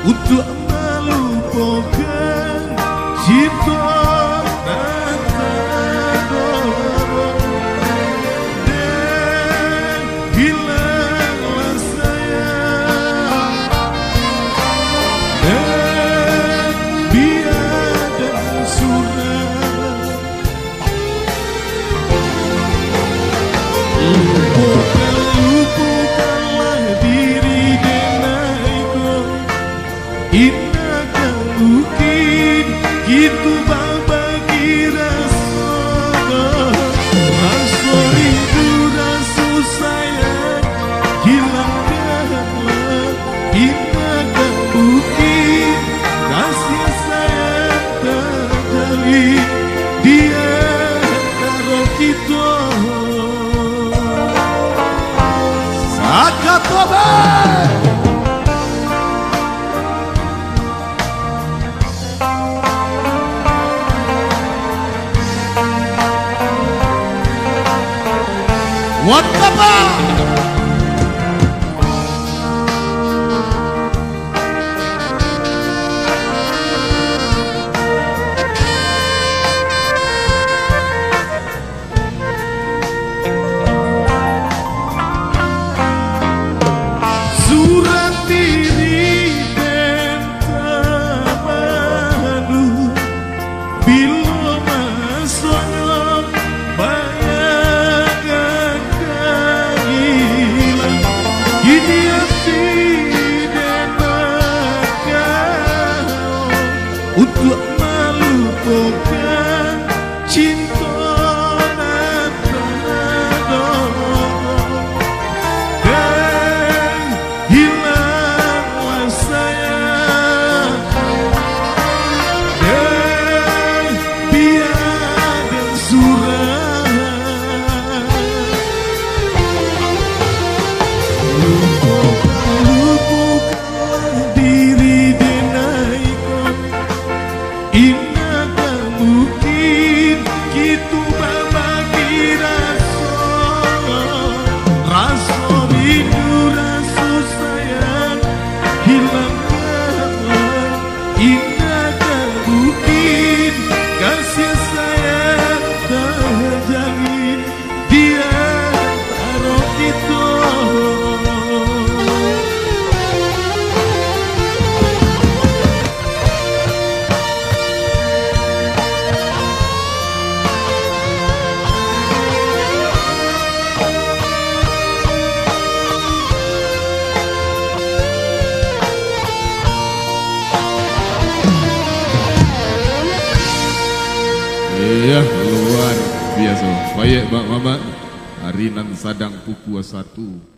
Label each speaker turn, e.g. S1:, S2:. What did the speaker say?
S1: Untuk melupakan cinta dan hilanglah saya dan biada surat lupakanlah diri denaiku. Inakah mungkin gitu bagi rasa rindu, rasa sayang hilangkanlah. Inakah mungkin kasih sayang terjalin di antara kita. Sakatoba. What the fuck? Surat diri dan terpadu bila masanya bayangkan kehilang ini hati dan kau untuk melupakan cinta
S2: Iya, luar biasa. Baik, Mbak Mama. Harinan Sadang Pukua 1.